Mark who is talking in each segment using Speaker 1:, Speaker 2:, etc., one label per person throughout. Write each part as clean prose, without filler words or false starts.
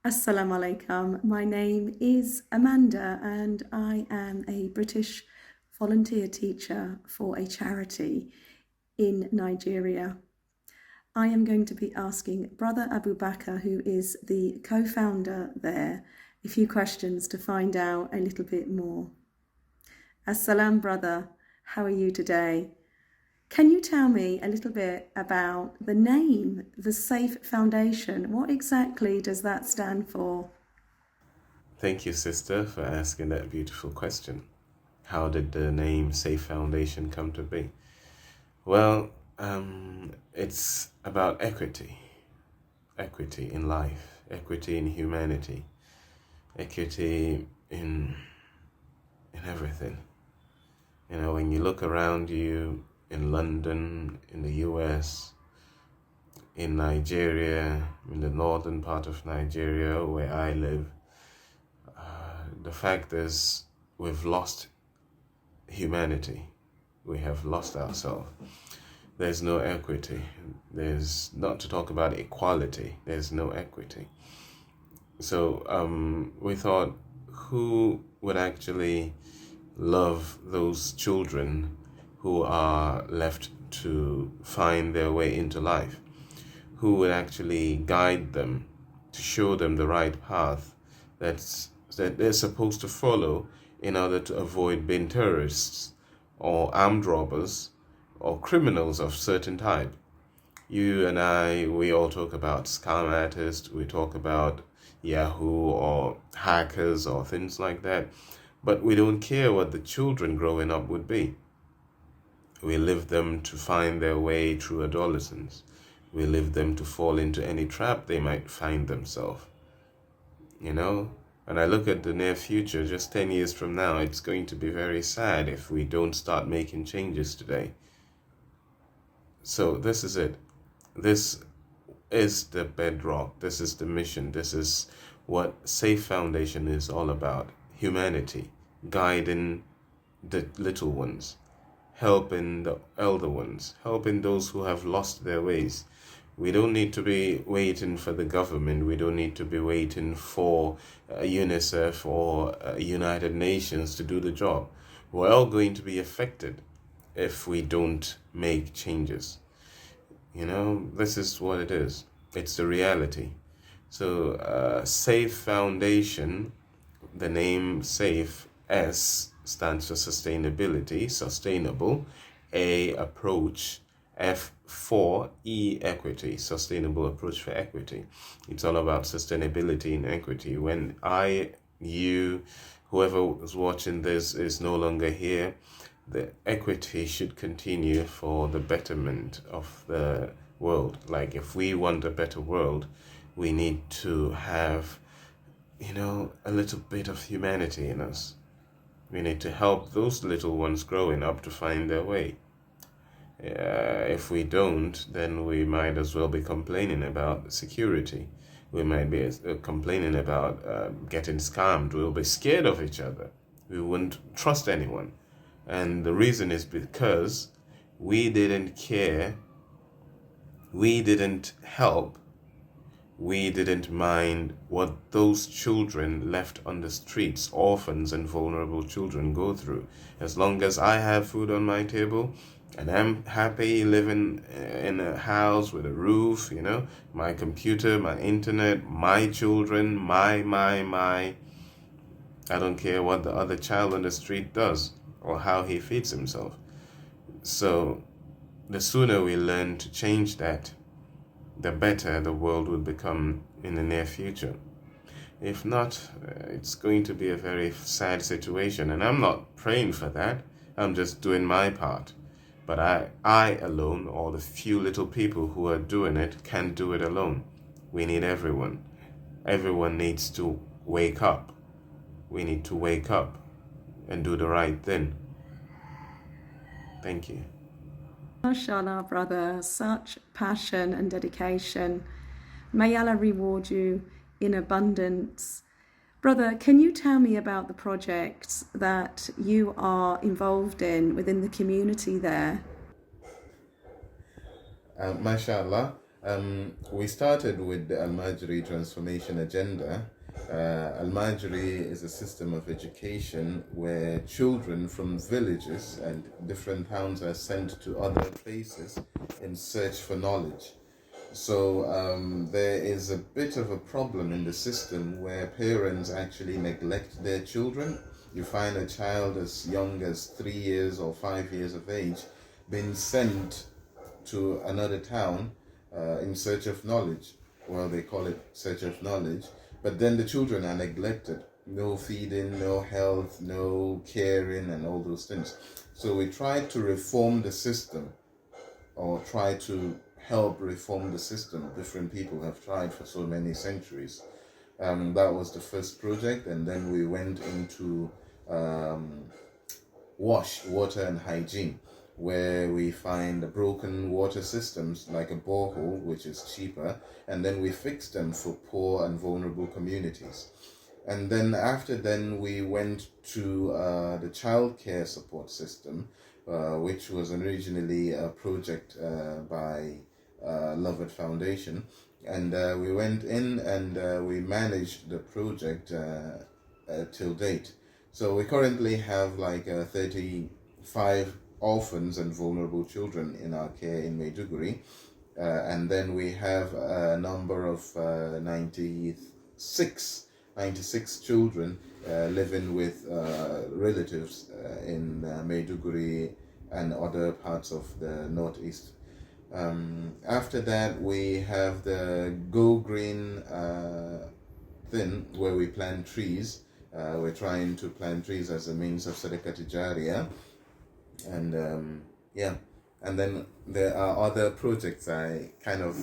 Speaker 1: Assalamu alaikum. My name is Amanda and I am a British volunteer teacher for a charity in Nigeria. I am going to be asking Brother Abubakar, who is the co-founder there, a few questions to find out a little bit more. Assalam, brother. How are you today? Can you tell me a little bit about the name, the Safe Foundation? What exactly does that stand for?
Speaker 2: Thank you, sister, for asking that beautiful question. How did the name Safe Foundation come to be? Well, it's about equity, equity in life, equity in humanity, equity in everything. You know, when you look around you in London, in the US, in Nigeria, in the northern part of Nigeria where I live, the fact is we've lost humanity. We have lost ourselves. There's no equity. There's, not to talk about equality, there's no equity. So we thought, who would actually love those children who are left to find their way into life? Who would actually guide them, to show them the right path that they're supposed to follow in order to avoid being terrorists or armed robbers or criminals of certain type? You and I, we all talk about scam artists, we talk about Yahoo or hackers or things like that, but we don't care what the children growing up would be. We leave them to find their way through adolescence. We leave them to fall into any trap they might find themselves. You know, and I look at the near future, just 10 years from now, it's going to be very sad if we don't start making changes today. So this is it. This is the bedrock. This is the mission. This is what Safe Foundation is all about. Humanity, guiding the little ones, helping the elder ones, helping those who have lost their ways. We don't need to be waiting for the government. We don't need to be waiting for UNICEF or United Nations to do the job. We're all going to be affected if we don't make changes. You know, this is what it is. It's the reality. So Safe Foundation, the name Safe, S stands for sustainability, sustainable, A, approach, F, for E, equity, sustainable approach for equity. It's all about sustainability and equity. When you, whoever is watching this is no longer here, the equity should continue for the betterment of the world. Like, if we want a better world, we need to have, you know, a little bit of humanity in us. We need to help those little ones growing up to find their way. If we don't, then we might as well be complaining about security. We might be complaining about getting scammed. We'll be scared of each other. We wouldn't trust anyone. And the reason is because we didn't care, we didn't help, we didn't mind what those children left on the streets, orphans and vulnerable children, go through. As long as I have food on my table and I'm happy living in a house with a roof, you know, my computer, my internet, my children, my, I don't care what the other child on the street does or how he feeds himself. So the sooner we learn to change that, the better the world will become in the near future. If not, it's going to be a very sad situation. And I'm not praying for that. I'm just doing my part. But I alone, or the few little people who are doing it, can't do it alone. We need everyone. Everyone needs to wake up. We need to wake up and do the right thing. Thank you.
Speaker 1: MashaAllah, brother, such passion and dedication. May Allah reward you in abundance. Brother, can you tell me about the projects that you are involved in within the community there?
Speaker 2: MashaAllah. We started with the Al-Majri Transformation Agenda. Al-Majri is a system of education where children from villages and different towns are sent to other places in search for knowledge. So there is a bit of a problem in the system where parents actually neglect their children. You find a child as young as 3 years or 5 years of age being sent to another town in search of knowledge. Well, they call it search of knowledge, but then the children are neglected. No feeding, no health, no caring, and all those things. So we tried to reform the system, or try to help reform the system. Different people have tried for so many centuries. That was the first project, and then we went into water and hygiene, where we find broken water systems like a borehole, which is cheaper, and then we fix them for poor and vulnerable communities. And then after then we went to the child care support system, which was originally a project by Lovett Foundation. And we went in and we managed the project till date. So we currently have like 35 orphans and vulnerable children in our care in Maiduguri. And then we have a number of 96 children living with relatives in Maiduguri and other parts of the northeast. After that, we have the Go Green thing where we plant trees. We're trying to plant trees as a means of Sadaqat Jariyah. And and then there are other projects. I kind of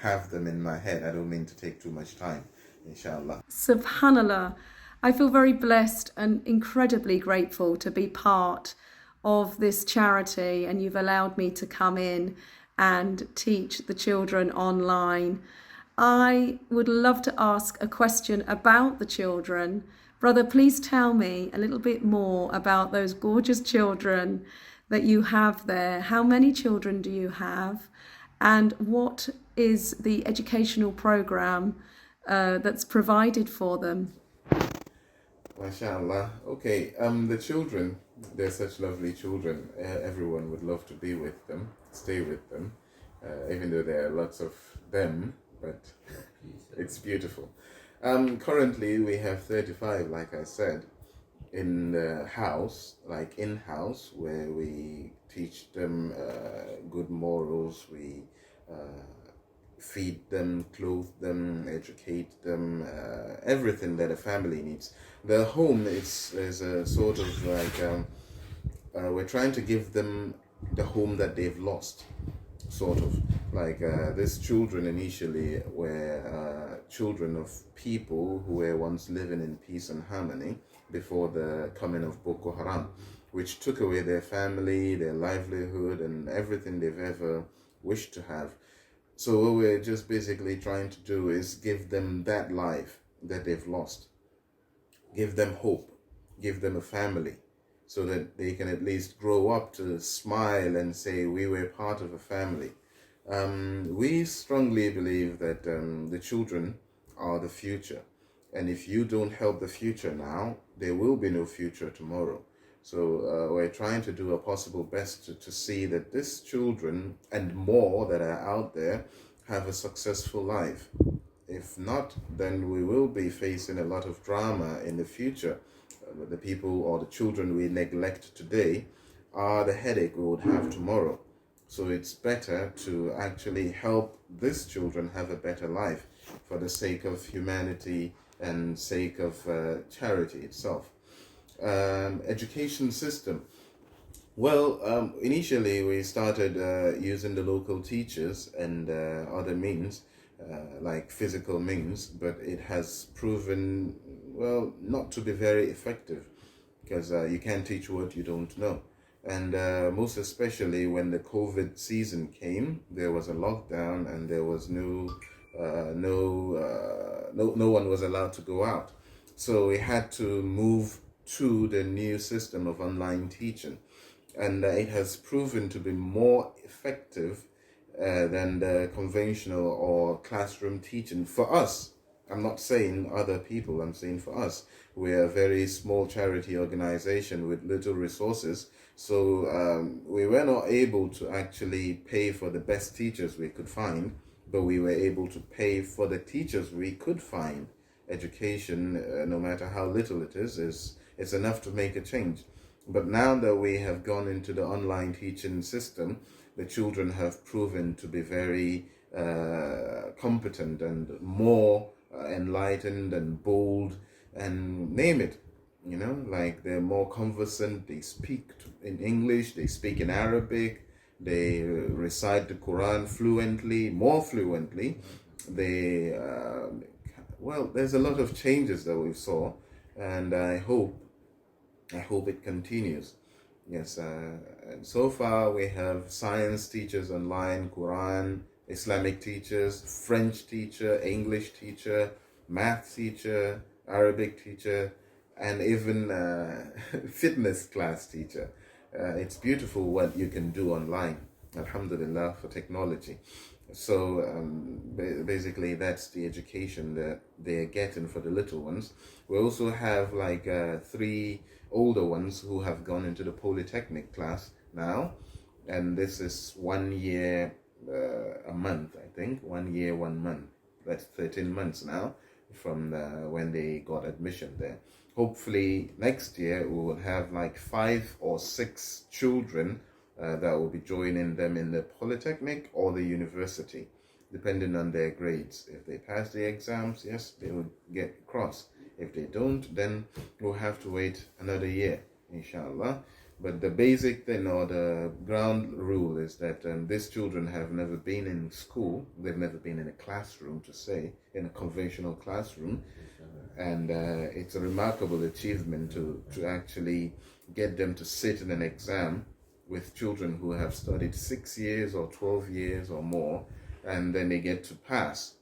Speaker 2: have them in my head. I don't mean to take too much time, inshallah.
Speaker 1: Subhanallah, I feel very blessed and incredibly grateful to be part of this charity, and you've allowed me to come in and teach the children online. I would love to ask a question about the children. Brother, please tell me a little bit more about those gorgeous children that you have there. How many children do you have? And what is the educational program that's provided for them?
Speaker 2: MashaAllah. Okay, the children, they're such lovely children. Everyone would love to be with them, stay with them, even though there are lots of them, but it's beautiful. Currently, we have 35, like I said, in the house, like in-house, where we teach them good morals, we feed them, clothe them, educate them, everything that a family needs. The home is a sort of like, we're trying to give them the home that they've lost, sort of. Like these children initially were children of people who were once living in peace and harmony before the coming of Boko Haram, which took away their family, their livelihood, and everything they've ever wished to have. So what we're just basically trying to do is give them that life that they've lost. Give them hope. Give them a family so that they can at least grow up to smile and say, we were part of a family. We strongly believe that the children are the future. And if you don't help the future now, there will be no future tomorrow. So we're trying to do our possible best to see that these children and more that are out there have a successful life. If not, then we will be facing a lot of drama in the future. The people or the children we neglect today are the headache we would have tomorrow. So it's better to actually help these children have a better life for the sake of humanity and sake of charity itself. Education system. Well, initially we started using the local teachers and other means, like physical means, but it has proven, well, not to be very effective, because you can't teach what you don't know. And most especially when the COVID season came, there was a lockdown and there was no one was allowed to go out. So we had to move to the new system of online teaching. And it has proven to be more effective
Speaker 3: than the conventional or classroom teaching for us. I'm not saying other people, I'm saying for us. We're a very small charity organization with little resources. So we were not able to actually pay for the best teachers we could find, but we were able to pay for the teachers we could find. Education, no matter how little it is it's enough to make a change. But now that we have gone into the online teaching system, the children have proven to be very competent and more enlightened and bold, and name it. Like they're more conversant, they speak in English, they speak in Arabic, they recite the Quran fluently, more fluently. They, there's a lot of changes that we saw, and I hope it continues. Yes, and so far we have science teachers online, Quran, Islamic teachers, French teacher, English teacher, math teacher, Arabic teacher, and even fitness class teacher. It's beautiful what you can do online. Alhamdulillah for technology. So basically that's the education that they're getting for the little ones. We also have like 3 older ones who have gone into the polytechnic class now, and this is 1 year a month, I think. 1 year 1 month. That's 13 months now from when they got admission there. Hopefully next year we will have like 5 or 6 children that will be joining them in the polytechnic or the university, depending on their grades. If they pass the exams, yes, they will get across. If they don't, then we'll have to wait another year, inshallah. But the basic thing or the ground rule is that these children have never been in school. They've never been in a classroom, to say, in a conventional classroom. And it's a remarkable achievement to actually get them to sit in an exam with children who have studied 6 years or 12 years or more, and then they get to pass.